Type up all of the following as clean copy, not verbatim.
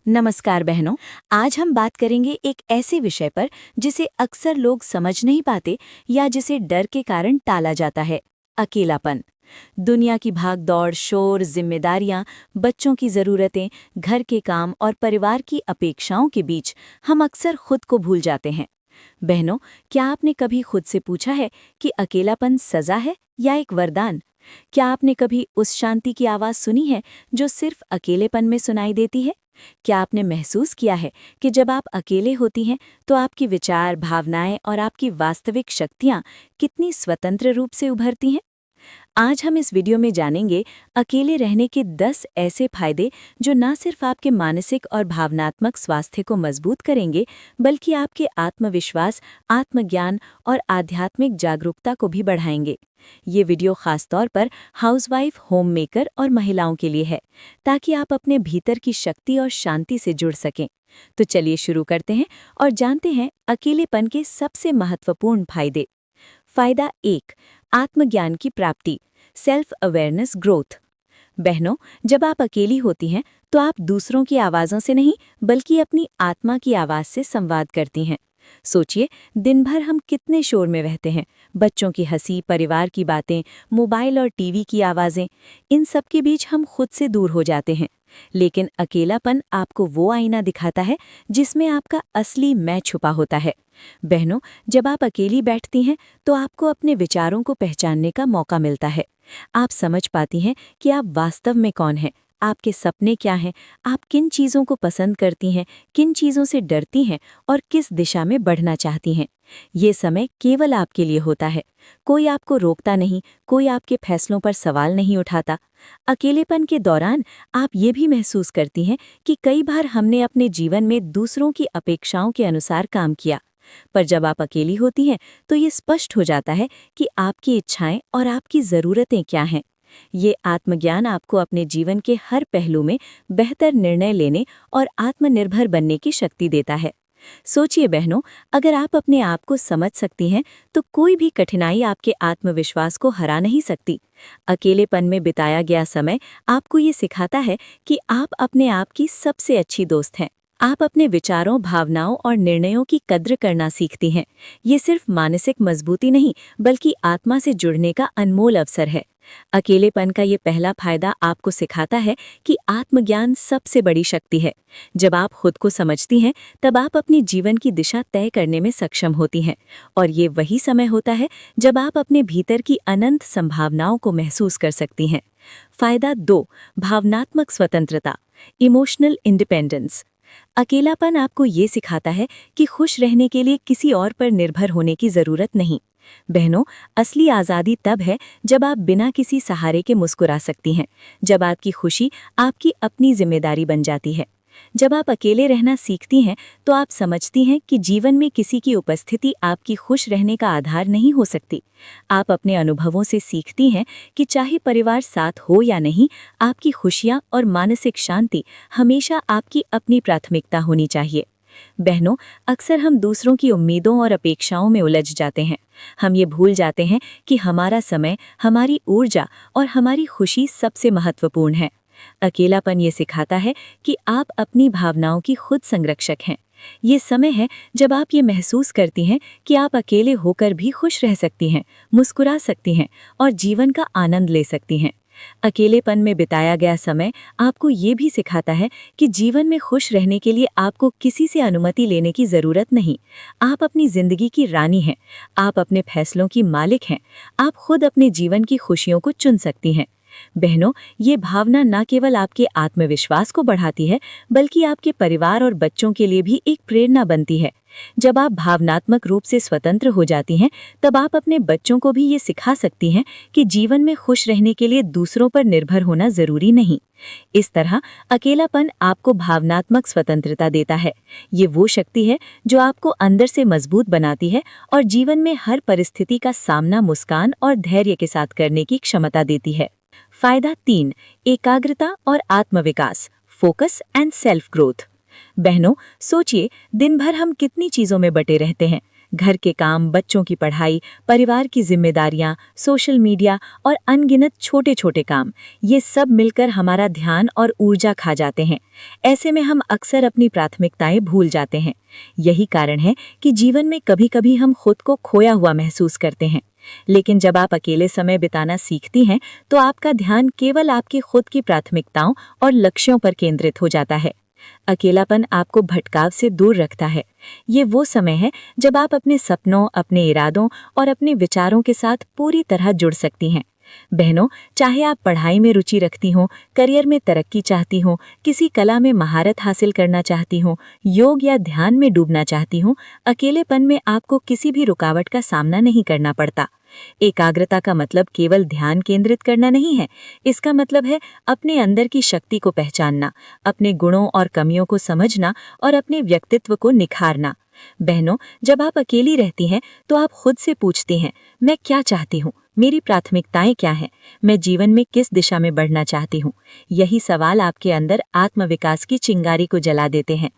नमस्कार बहनों। आज हम बात करेंगे एक ऐसे विषय पर जिसे अक्सर लोग समझ नहीं पाते या जिसे डर के कारण टाला जाता है, अकेलापन। दुनिया की भागदौड़, शोर, जिम्मेदारियां, बच्चों की ज़रूरतें, घर के काम और परिवार की अपेक्षाओं के बीच हम अक्सर खुद को भूल जाते हैं। बहनों, क्या आपने कभी खुद से पूछा है कि अकेलापन सज़ा है या एक वरदान? क्या आपने कभी उस शांति की आवाज़ सुनी है जो सिर्फ अकेलेपन में सुनाई देती है? क्या आपने महसूस किया है कि जब आप अकेले होती हैं तो आपके विचार, भावनाएं और आपकी वास्तविक शक्तियां कितनी स्वतंत्र रूप से उभरती हैं? आज हम इस वीडियो में जानेंगे अकेले रहने के 10 ऐसे फायदे जो न सिर्फ आपके मानसिक और भावनात्मक स्वास्थ्य को मजबूत करेंगे, बल्कि आपके आत्मविश्वास, आत्मज्ञान और आध्यात्मिक जागरूकता को भी बढ़ाएंगे। ये वीडियो खास तौर पर हाउसवाइफ, होम मेकर और महिलाओं के लिए है, ताकि आप अपने भीतर की शक्ति और शांति से जुड़ सकें। तो चलिए शुरू करते हैं और जानते हैं अकेलेपन के सबसे महत्वपूर्ण फायदे। फायदा 1, आत्मज्ञान की प्राप्ति, सेल्फ अवेयरनेस ग्रोथ। बहनों, जब आप अकेली होती हैं तो आप दूसरों की आवाज़ों से नहीं, बल्कि अपनी आत्मा की आवाज़ से संवाद करती हैं। सोचिए, दिन भर हम कितने शोर में रहते हैं। बच्चों की हंसी, परिवार की बातें, मोबाइल और टीवी की आवाज़ें, इन सब के बीच हम खुद से दूर हो जाते हैं। लेकिन अकेलापन आपको वो आईना दिखाता है जिसमें आपका असली मैं छुपा होता है। बहनों, जब आप अकेली बैठती हैं तो आपको अपने विचारों को पहचानने का मौका मिलता है। आप समझ पाती हैं कि आप वास्तव में कौन हैं, आपके सपने क्या हैं, आप किन चीज़ों को पसंद करती हैं, किन चीज़ों से डरती हैं और किस दिशा में बढ़ना चाहती हैं। ये समय केवल आपके लिए होता है। कोई आपको रोकता नहीं, कोई आपके फैसलों पर सवाल नहीं उठाता। अकेलेपन के दौरान आप ये भी महसूस करती हैं कि कई बार हमने अपने जीवन में दूसरों की अपेक्षाओं के अनुसार काम किया। पर जब आप अकेली होती हैं तो ये स्पष्ट हो जाता है कि आपकी इच्छाएं और आपकी ज़रूरतें क्या हैं। ये आत्मज्ञान आपको अपने जीवन के हर पहलू में बेहतर निर्णय लेने और आत्मनिर्भर बनने की शक्ति देता है। सोचिए बहनों, अगर आप अपने आप को समझ सकती हैं तो कोई भी कठिनाई आपके आत्मविश्वास को हरा नहीं सकती। अकेलेपन में बिताया गया समय आपको ये सिखाता है कि आप अपने आप की सबसे अच्छी दोस्त हैं। आप अपने विचारों, भावनाओं और निर्णयों की कद्र करना सीखती हैं। ये सिर्फ मानसिक मजबूती नहीं, बल्कि आत्मा से जुड़ने का अनमोल अवसर है। अकेलेपन का ये पहला फायदा आपको सिखाता है कि आत्मज्ञान सबसे बड़ी शक्ति है। जब आप खुद को समझती हैं, तब आप अपनी जीवन की दिशा तय करने में सक्षम होती हैं। और ये वही समय होता है जब आप अपने भीतर की अनंत संभावनाओं को महसूस कर सकती हैं। फायदा 2, भावनात्मक स्वतंत्रता, इमोशनल इंडिपेंडेंस। अकेलापन आपको ये सिखाता है कि खुश रहने के लिए किसी और पर निर्भर होने की ज़रूरत नहीं। बहनों, असली आज़ादी तब है जब आप बिना किसी सहारे के मुस्कुरा सकती हैं, जब आपकी खुशी आपकी अपनी जिम्मेदारी बन जाती है। जब आप अकेले रहना सीखती हैं तो आप समझती हैं कि जीवन में किसी की उपस्थिति आपकी खुश रहने का आधार नहीं हो सकती। आप अपने अनुभवों से सीखती हैं कि चाहे परिवार साथ हो या नहीं, आपकी खुशियाँ और मानसिक शांति हमेशा आपकी अपनी प्राथमिकता होनी चाहिए। बहनों, अक्सर हम दूसरों की उम्मीदों और अपेक्षाओं में उलझ जाते हैं। हम ये भूल जाते हैं कि हमारा समय, हमारी ऊर्जा और हमारी खुशी सबसे महत्वपूर्ण है। अकेलापन ये सिखाता है कि आप अपनी भावनाओं की खुद संरक्षक हैं। ये समय है जब आप ये महसूस करती हैं कि आप अकेले होकर भी खुश रह सकती हैं, मुस्कुरा सकती हैं और जीवन का आनंद ले सकती हैं। अकेलेपन में बिताया गया समय आपको ये भी सिखाता है कि जीवन में खुश रहने के लिए आपको किसी से अनुमति लेने की ज़रूरत नहीं। आप अपनी ज़िंदगी की रानी हैं, आप अपने फैसलों की मालिक हैं, आप खुद अपने जीवन की खुशियों को चुन सकती हैं। बहनों, ये भावना न केवल आपके आत्मविश्वास को बढ़ाती है, बल्कि आपके परिवार और बच्चों के लिए भी एक प्रेरणा बनती है। जब आप भावनात्मक रूप से स्वतंत्र हो जाती हैं, तब आप अपने बच्चों को भी ये सिखा सकती हैं कि जीवन में खुश रहने के लिए दूसरों पर निर्भर होना जरूरी नहीं। इस तरह अकेलापन आपको भावनात्मक स्वतंत्रता देता है। ये वो शक्ति है जो आपको अंदर से मजबूत बनाती है और जीवन में हर परिस्थिति का सामना मुस्कान और धैर्य के साथ करने की क्षमता देती है। फायदा 3, एकाग्रता और आत्मविकास, फोकस एंड सेल्फ ग्रोथ। बहनों, सोचिए, दिन भर हम कितनी चीजों में बटे रहते हैं। घर के काम, बच्चों की पढ़ाई, परिवार की जिम्मेदारियां, सोशल मीडिया और अनगिनत छोटे छोटे काम, ये सब मिलकर हमारा ध्यान और ऊर्जा खा जाते हैं। ऐसे में हम अक्सर अपनी प्राथमिकताएं भूल जाते हैं। यही कारण है कि जीवन में कभी-कभी हम खुद को खोया हुआ महसूस करते हैं। लेकिन जब आप अकेले समय बिताना सीखती हैं, तो आपका ध्यान केवल आपकी खुद की प्राथमिकताओं और लक्ष्यों पर केंद्रित हो जाता है। अकेलापन आपको भटकाव से दूर रखता है। ये वो समय है जब आप अपने सपनों, अपने इरादों और अपने विचारों के साथ पूरी तरह जुड़ सकती हैं। बहनों, चाहे आप पढ़ाई में रुचि रखती हों, करियर में तरक्की चाहती हों, किसी कला में महारत हासिल करना चाहती हों, योग या ध्यान में डूबना चाहती हों, अकेलेपन में आपको किसी भी रुकावट का सामना नहीं करना पड़ता। एकाग्रता का मतलब केवल ध्यान केंद्रित करना नहीं है। इसका मतलब है अपने अंदर की शक्ति को पहचानना, अपने गुणों और कमियों को समझना और अपने व्यक्तित्व को निखारना। बहनों, जब आप अकेली रहती हैं, तो आप खुद से पूछती हैं, मैं क्या चाहती हूँ? मेरी प्राथमिकताएं क्या हैं? मैं जीवन में किस दिशा में बढ़ना चाहती हूँ? यही सवाल आपके अंदर आत्मविकास की चिंगारी को जला देते हैं।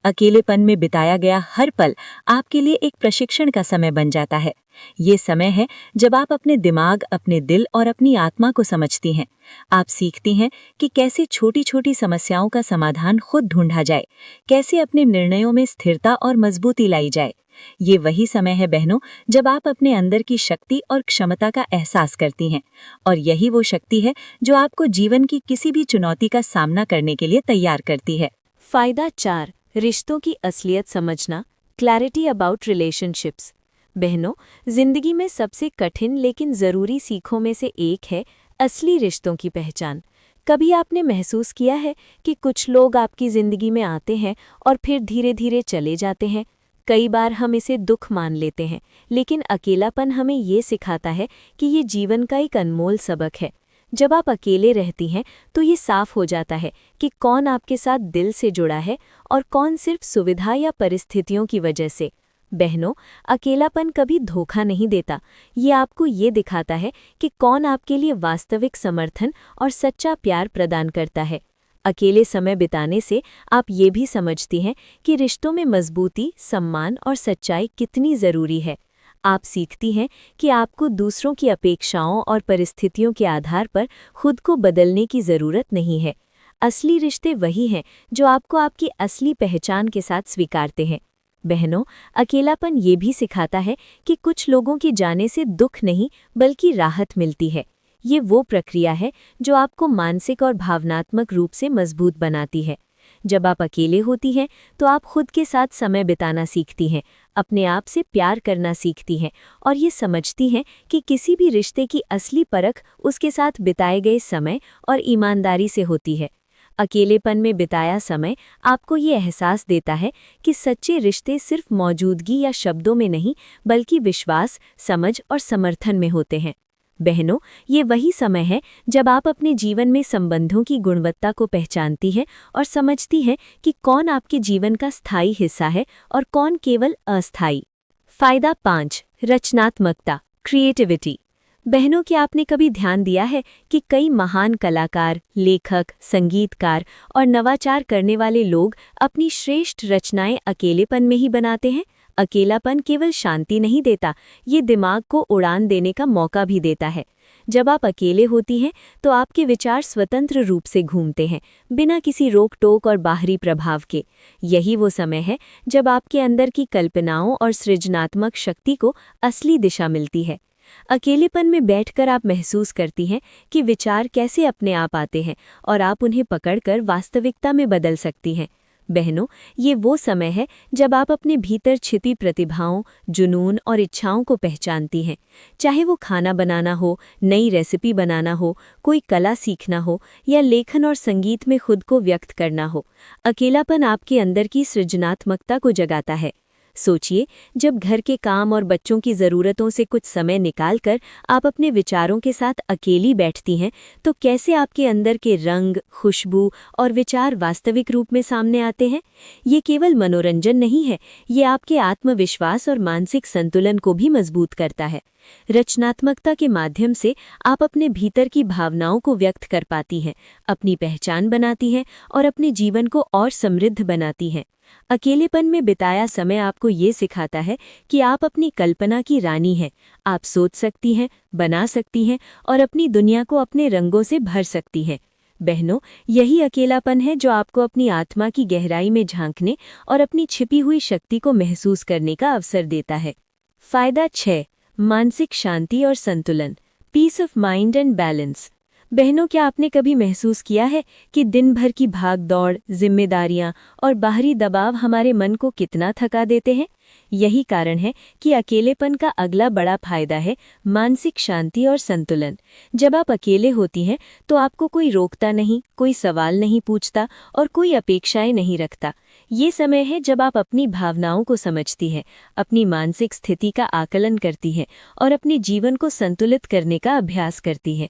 अकेलेपन में बिताया गया हर पल आपके लिए एक प्रशिक्षण का समय बन जाता है। ये समय है जब आप अपने दिमाग, अपने दिल और अपनी आत्मा को समझती हैं। आप सीखती हैं कि कैसे छोटी छोटी समस्याओं का समाधान खुद ढूंढा जाए, कैसे अपने निर्णयों में स्थिरता और मजबूती लाई जाए। ये वही समय है बहनों, जब आप अपने अंदर की शक्ति और क्षमता का एहसास करती हैं। और यही वो शक्ति है जो आपको जीवन की किसी भी चुनौती का सामना करने के लिए तैयार करती है। फायदा 4, रिश्तों की असलियत समझना, क्लैरिटी अबाउट रिलेशनशिप्स। बहनों, जिंदगी में सबसे कठिन लेकिन ज़रूरी सीखों में से एक है असली रिश्तों की पहचान। कभी आपने महसूस किया है कि कुछ लोग आपकी ज़िंदगी में आते हैं और फिर धीरे धीरे चले जाते हैं? कई बार हम इसे दुख मान लेते हैं, लेकिन अकेलापन हमें ये सिखाता है कि ये जीवन का एक अनमोल सबक है। जब आप अकेले रहती हैं, तो ये साफ हो जाता है कि कौन आपके साथ दिल से जुड़ा है और कौन सिर्फ सुविधा या परिस्थितियों की वजह से। बहनों, अकेलापन कभी धोखा नहीं देता। ये आपको ये दिखाता है कि कौन आपके लिए वास्तविक समर्थन और सच्चा प्यार प्रदान करता है। अकेले समय बिताने से आप ये भी समझती हैं कि रिश्तों में मजबूती, सम्मान और सच्चाई कितनी ज़रूरी है। आप सीखती हैं कि आपको दूसरों की अपेक्षाओं और परिस्थितियों के आधार पर खुद को बदलने की ज़रूरत नहीं है। असली रिश्ते वही हैं जो आपको आपकी असली पहचान के साथ स्वीकारते हैं। बहनों, अकेलापन ये भी सिखाता है कि कुछ लोगों के जाने से दुख नहीं बल्कि राहत मिलती है। ये वो प्रक्रिया है जो आपको मानसिक और भावनात्मक रूप से मजबूत बनाती है। जब आप अकेले होती हैं, तो आप खुद के साथ समय बिताना सीखती हैं, अपने आप से प्यार करना सीखती हैं और ये समझती हैं कि किसी भी रिश्ते की असली परख उसके साथ बिताए गए समय और ईमानदारी से होती है। अकेलेपन में बिताया समय आपको ये एहसास देता है कि सच्चे रिश्ते सिर्फ मौजूदगी या शब्दों में नहीं, बल्कि विश्वास, समझ और समर्थन में होते हैं। बहनों, ये वही समय है जब आप अपने जीवन में संबंधों की गुणवत्ता को पहचानती हैं और समझती हैं कि कौन आपके जीवन का स्थायी हिस्सा है और कौन केवल अस्थायी। फायदा 5, रचनात्मकता, क्रिएटिविटी। बहनों, क्या आपने कभी ध्यान दिया है कि कई महान कलाकार, लेखक, संगीतकार और नवाचार करने वाले लोग अपनी श्रेष्ठ रचनाएं अकेलेपन में ही बनाते हैं? अकेलापन केवल शांति नहीं देता, ये दिमाग को उड़ान देने का मौका भी देता है। जब आप अकेले होती हैं, तो आपके विचार स्वतंत्र रूप से घूमते हैं, बिना किसी रोक टोक और बाहरी प्रभाव के। यही वो समय है जब आपके अंदर की कल्पनाओं और सृजनात्मक शक्ति को असली दिशा मिलती है। अकेलेपन में बैठकर आप महसूस करती हैं कि विचार कैसे अपने आप आते हैं और आप उन्हें पकड़कर वास्तविकता में बदल सकती हैं। बहनों, ये वो समय है जब आप अपने भीतर छिपी प्रतिभाओं, जुनून और इच्छाओं को पहचानती हैं। चाहे वो खाना बनाना हो, नई रेसिपी बनाना हो, कोई कला सीखना हो या लेखन और संगीत में खुद को व्यक्त करना हो, अकेलापन आपके अंदर की सृजनात्मकता को जगाता है। सोचिए, जब घर के काम और बच्चों की ज़रूरतों से कुछ समय निकालकर आप अपने विचारों के साथ अकेली बैठती हैं, तो कैसे आपके अंदर के रंग, खुशबू और विचार वास्तविक रूप में सामने आते हैं। ये केवल मनोरंजन नहीं है, ये आपके आत्मविश्वास और मानसिक संतुलन को भी मजबूत करता है। रचनात्मकता के माध्यम से आप अपने भीतर की भावनाओं को व्यक्त कर पाती हैं, अपनी पहचान बनाती हैं और अपने जीवन को और समृद्ध बनाती हैं। अकेलेपन में बिताया समय आपको ये सिखाता है कि आप अपनी कल्पना की रानी हैं। आप सोच सकती हैं, बना सकती हैं और अपनी दुनिया को अपने रंगों से भर सकती हैं। बहनों, यही अकेलापन है जो आपको अपनी आत्मा की गहराई में झांकने और अपनी छिपी हुई शक्ति को महसूस करने का अवसर देता है। फायदा 6, मानसिक शांति और संतुलन, peace of mind and balance. बहनों, क्या आपने कभी महसूस किया है कि दिन भर की भाग दौड़, जिम्मेदारियां और बाहरी दबाव हमारे मन को कितना थका देते हैं? यही कारण है कि अकेलेपन का अगला बड़ा फायदा है मानसिक शांति और संतुलन। जब आप अकेले होती हैं तो आपको कोई रोकता नहीं, कोई सवाल नहीं पूछता और कोई अपेक्षाएं नहीं रखता। ये समय है जब आप अपनी भावनाओं को समझती हैं, अपनी मानसिक स्थिति का आकलन करती हैं और अपने जीवन को संतुलित करने का अभ्यास करती हैं।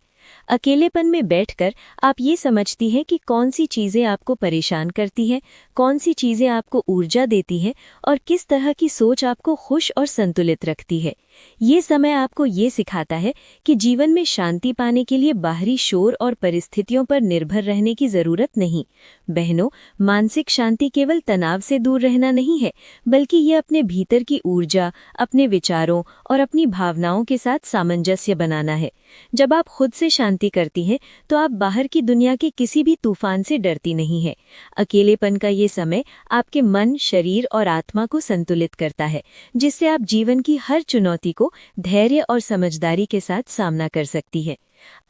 अकेलेपन में बैठकर आप ये समझती हैं कि कौन सी चीज़ें आपको परेशान करती हैं, कौन सी चीज़ें आपको ऊर्जा देती हैं और किस तरह की सोच आपको खुश और संतुलित रखती है। ये समय आपको ये सिखाता है कि जीवन में शांति पाने के लिए बाहरी शोर और परिस्थितियों पर निर्भर रहने की ज़रूरत नहीं। बहनों, मानसिक शांति केवल तनाव से दूर रहना नहीं है, बल्कि ये अपने भीतर की ऊर्जा, अपने विचारों और अपनी भावनाओं के साथ सामंजस्य बनाना है। जब आप खुद से शांति करती हैं तो आप बाहर की दुनिया के किसी भी तूफान से डरती नहीं है। अकेलेपन का ये समय आपके मन, शरीर और आत्मा को संतुलित करता है, जिससे आप जीवन की हर चुनौती को धैर्य और समझदारी के साथ सामना कर सकती है।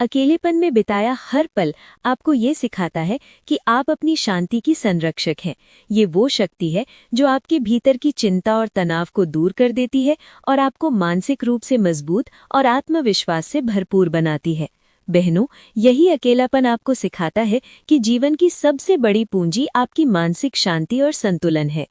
अकेलेपन में बिताया हर पल आपको ये सिखाता है कि आप अपनी शांति की संरक्षक हैं। ये वो शक्ति है जो आपके भीतर की चिंता और तनाव को दूर कर देती है और आपको मानसिक रूप से मजबूत और आत्मविश्वास से भरपूर बनाती है। बहनों, यही अकेलापन आपको सिखाता है कि जीवन की सबसे बड़ी पूंजी आपकी मानसिक शांति और संतुलन है।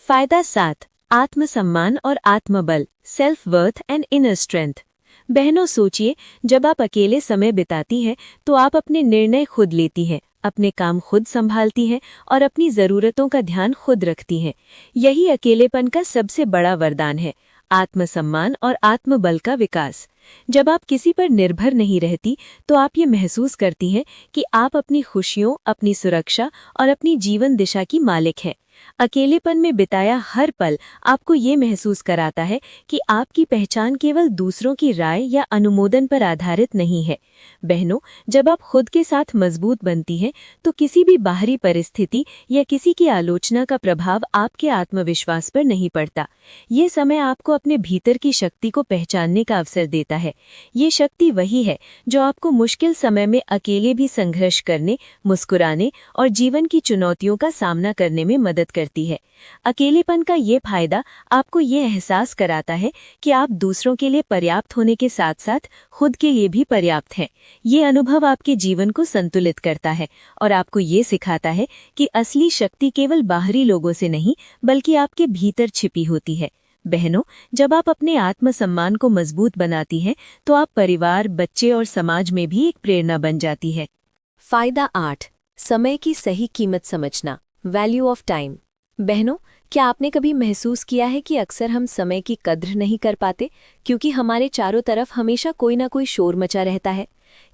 फायदा 7, आत्मसम्मान और आत्मबल, self worth and inner strength. बहनों, सोचिए, जब आप अकेले समय बिताती हैं तो आप अपने निर्णय खुद लेती हैं, अपने काम खुद संभालती हैं और अपनी ज़रूरतों का ध्यान खुद रखती हैं। यही अकेलेपन का सबसे बड़ा वरदान है, आत्मसम्मान और आत्मबल का विकास। जब आप किसी पर निर्भर नहीं रहती तो आप ये महसूस करती हैं कि आप अपनी खुशियों, अपनी सुरक्षा और अपनी जीवन दिशा की मालिक हैं। अकेलेपन में बिताया हर पल आपको ये महसूस कराता है कि आपकी पहचान केवल दूसरों की राय या अनुमोदन पर आधारित नहीं है। बहनों, जब आप खुद के साथ मजबूत बनती हैं तो किसी भी बाहरी परिस्थिति या किसी की आलोचना का प्रभाव आपके आत्मविश्वास पर नहीं पड़ता। ये समय आपको अपने भीतर की शक्ति को पहचानने का अवसर देता है। ये शक्ति वही है जो आपको मुश्किल समय में अकेले भी संघर्ष करने, मुस्कुराने और जीवन की चुनौतियों का सामना करने में मदद करती है। अकेलेपन का ये फायदा आपको ये एहसास कराता है कि आप दूसरों के लिए पर्याप्त होने के साथ साथ खुद के लिए भी पर्याप्त हैं। ये अनुभव आपके जीवन को संतुलित करता है और आपको ये सिखाता है कि असली शक्ति केवल बाहरी लोगों से नहीं, बल्कि आपके भीतर छिपी होती है। बहनों, जब आप अपने आत्मसम्मान को मजबूत बनाती हैं तो आप परिवार, बच्चे और समाज में भी एक प्रेरणा बन जाती है। फायदा 8, समय की सही कीमत समझना, वैल्यू ऑफ टाइम। बहनों, क्या आपने कभी महसूस किया है कि अक्सर हम समय की कद्र नहीं कर पाते क्योंकि हमारे चारों तरफ हमेशा कोई ना कोई शोर मचा रहता है?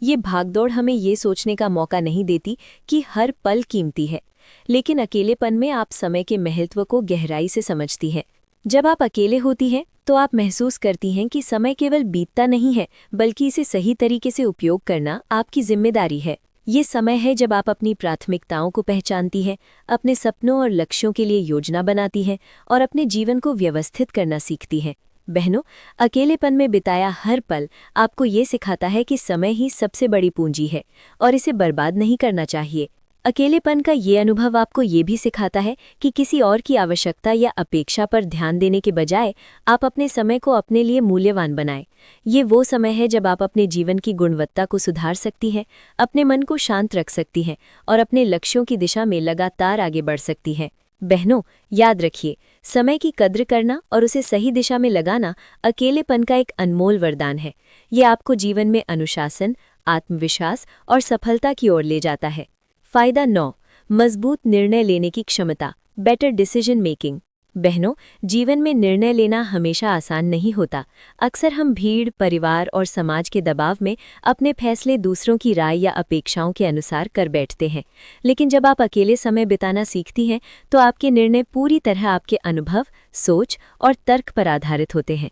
ये भागदौड़ हमें ये सोचने का मौका नहीं देती कि हर पल कीमती है, लेकिन अकेलेपन में आप समय के महत्व को गहराई से समझती हैं। जब आप अकेले होती हैं तो आप महसूस करती हैं कि समय केवल बीतता नहीं है, बल्कि इसे सही तरीके से उपयोग करना आपकी जिम्मेदारी है। ये समय है जब आप अपनी प्राथमिकताओं को पहचानती हैं, अपने सपनों और लक्ष्यों के लिए योजना बनाती हैं और अपने जीवन को व्यवस्थित करना सीखती हैं। बहनों, अकेलेपन में बिताया हर पल आपको ये सिखाता है कि समय ही सबसे बड़ी पूंजी है और इसे बर्बाद नहीं करना चाहिए। अकेलेपन का ये अनुभव आपको ये भी सिखाता है कि किसी और की आवश्यकता या अपेक्षा पर ध्यान देने के बजाय आप अपने समय को अपने लिए मूल्यवान बनाएं। ये वो समय है जब आप अपने जीवन की गुणवत्ता को सुधार सकती हैं, अपने मन को शांत रख सकती हैं और अपने लक्ष्यों की दिशा में लगातार आगे बढ़ सकती हैं। बहनों, याद रखिए, समय की कद्र करना और उसे सही दिशा में लगाना अकेलेपन का एक अनमोल वरदान है। ये आपको जीवन में अनुशासन, आत्मविश्वास और सफलता की ओर ले जाता है। फायदा 9, मजबूत निर्णय लेने की क्षमता, बेटर डिसीजन मेकिंग। बहनों, जीवन में निर्णय लेना हमेशा आसान नहीं होता। अक्सर हम भीड़, परिवार और समाज के दबाव में अपने फैसले दूसरों की राय या अपेक्षाओं के अनुसार कर बैठते हैं। लेकिन जब आप अकेले समय बिताना सीखती हैं, तो आपके निर्णय पूरी तरह आपके अनुभव, सोच और तर्क पर आधारित होते हैं।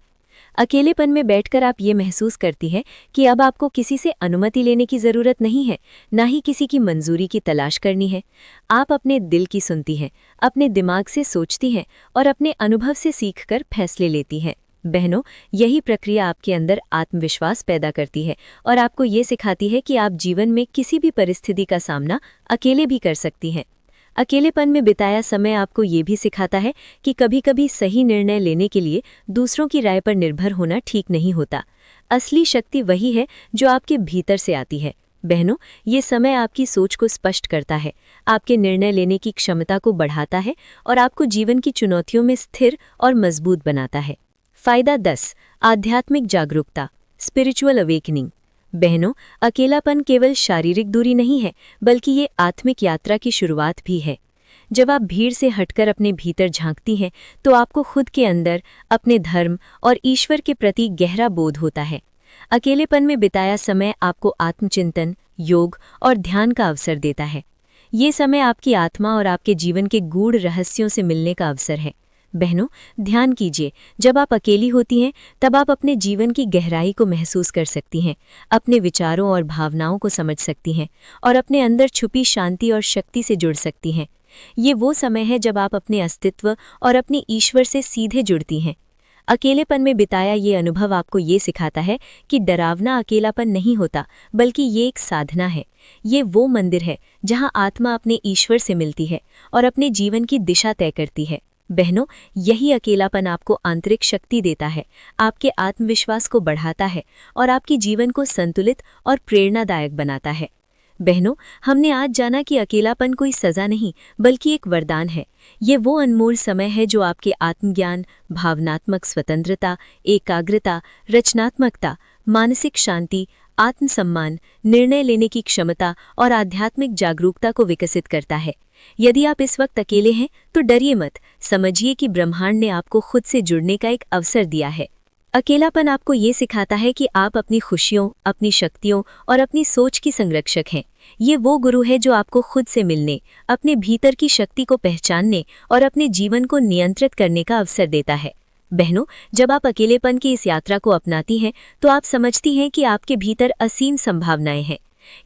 अकेलेपन में बैठकर आप ये महसूस करती हैं कि अब आपको किसी से अनुमति लेने की ज़रूरत नहीं है, ना ही किसी की मंजूरी की तलाश करनी है। आप अपने दिल की सुनती हैं, अपने दिमाग से सोचती हैं और अपने अनुभव से सीखकर फैसले लेती हैं। बहनों, यही प्रक्रिया आपके अंदर आत्मविश्वास पैदा करती है और आपको ये सिखाती है कि आप जीवन में किसी भी परिस्थिति का सामना अकेले भी कर सकती हैं। अकेलेपन में बिताया समय आपको ये भी सिखाता है कि कभी-कभी सही निर्णय लेने के लिए दूसरों की राय पर निर्भर होना ठीक नहीं होता। असली शक्ति वही है जो आपके भीतर से आती है। बहनों, ये समय आपकी सोच को स्पष्ट करता है, आपके निर्णय लेने की क्षमता को बढ़ाता है और आपको जीवन की चुनौतियों में स्थिर और मजबूत बनाता है। फायदा 10। आध्यात्मिक जागरूकता, स्पिरिचुअल अवेकनिंग। बहनों, अकेलापन केवल शारीरिक दूरी नहीं है, बल्कि ये आत्मिक यात्रा की शुरुआत भी है। जब आप भीड़ से हटकर अपने भीतर झांकती हैं, तो आपको खुद के अंदर, अपने धर्म और ईश्वर के प्रति गहरा बोध होता है। अकेलेपन में बिताया समय आपको आत्मचिंतन, योग और ध्यान का अवसर देता है। ये समय आपकी आत्मा और आपके जीवन के गूढ़ रहस्यों से मिलने का अवसर है। बहनों, ध्यान कीजिए, जब आप अकेली होती हैं, तब आप अपने जीवन की गहराई को महसूस कर सकती हैं, अपने विचारों और भावनाओं को समझ सकती हैं और अपने अंदर छुपी शांति और शक्ति से जुड़ सकती हैं। ये वो समय है जब आप अपने अस्तित्व और अपने ईश्वर से सीधे जुड़ती हैं। अकेलेपन में बिताया ये अनुभव आपको ये सिखाता है कि डरावना अकेलापन नहीं होता, बल्कि ये एक साधना है। ये वो मंदिर है जहाँ आत्मा अपने ईश्वर से मिलती है और अपने जीवन की दिशा तय करती है। बहनों, यही अकेलापन आपको आंतरिक शक्ति देता है, आपके आत्मविश्वास को बढ़ाता है और आपके जीवन को संतुलित और प्रेरणादायक बनाता है। बहनों, हमने आज जाना कि अकेलापन कोई सज़ा नहीं, बल्कि एक वरदान है। ये वो अनमोल समय है जो आपके आत्मज्ञान, भावनात्मक स्वतंत्रता, एकाग्रता, रचनात्मकता, मानसिक शांति, आत्मसम्मान, निर्णय लेने की क्षमता और आध्यात्मिक जागरूकता को विकसित करता है। यदि आप इस वक्त अकेले हैं, तो डरिए मत, समझिए कि ब्रह्मांड ने आपको खुद से जुड़ने का एक अवसर दिया है। अकेलापन आपको ये सिखाता है कि आप अपनी खुशियों, अपनी शक्तियों और अपनी सोच की संरक्षक हैं। ये वो गुरु है जो आपको खुद से मिलने, अपने भीतर की शक्ति को पहचानने और अपने जीवन को नियंत्रित करने का अवसर देता है। बहनों, जब आप अकेलेपन की इस यात्रा को अपनाती हैं, तो आप समझती हैं कि आपके भीतर असीम संभावनाएं हैं।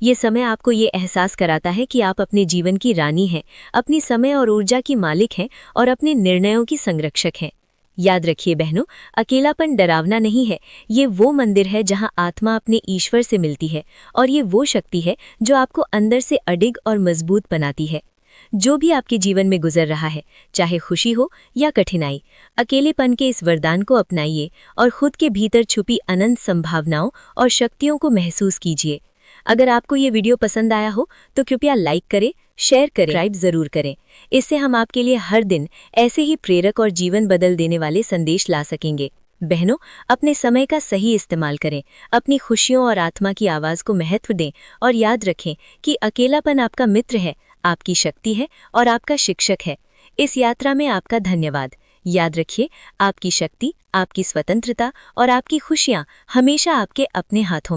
ये समय आपको ये एहसास कराता है कि आप अपने जीवन की रानी हैं, अपनी समय और ऊर्जा की मालिक हैं और अपने निर्णयों की संरक्षक हैं। याद रखिए बहनों, अकेलापन डरावना नहीं है, ये वो मंदिर है जहां आत्मा अपने ईश्वर से मिलती है और ये वो शक्ति है जो आपको अंदर से अडिग और मजबूत बनाती है। जो भी आपके जीवन में गुजर रहा है, चाहे खुशी हो या कठिनाई, अकेलेपन के इस वरदान को अपनाइए और खुद के भीतर छुपी अनंत संभावनाओं और शक्तियों को महसूस कीजिए। अगर आपको ये वीडियो पसंद आया हो तो कृपया लाइक करें, शेयर करें, सब्सक्राइब जरूर करें। इससे हम आपके लिए हर दिन ऐसे ही प्रेरक और जीवन बदल देने वाले संदेश ला सकेंगे। बहनों, अपने समय का सही इस्तेमाल करें, अपनी खुशियों और आत्मा की आवाज़ को महत्व दें और याद रखें कि अकेलापन आपका मित्र है, आपकी शक्ति है और आपका शिक्षक है। इस यात्रा में आपका धन्यवाद। याद रखिए, आपकी शक्ति, आपकी स्वतंत्रता और आपकी खुशियाँ हमेशा आपके अपने हाथों में।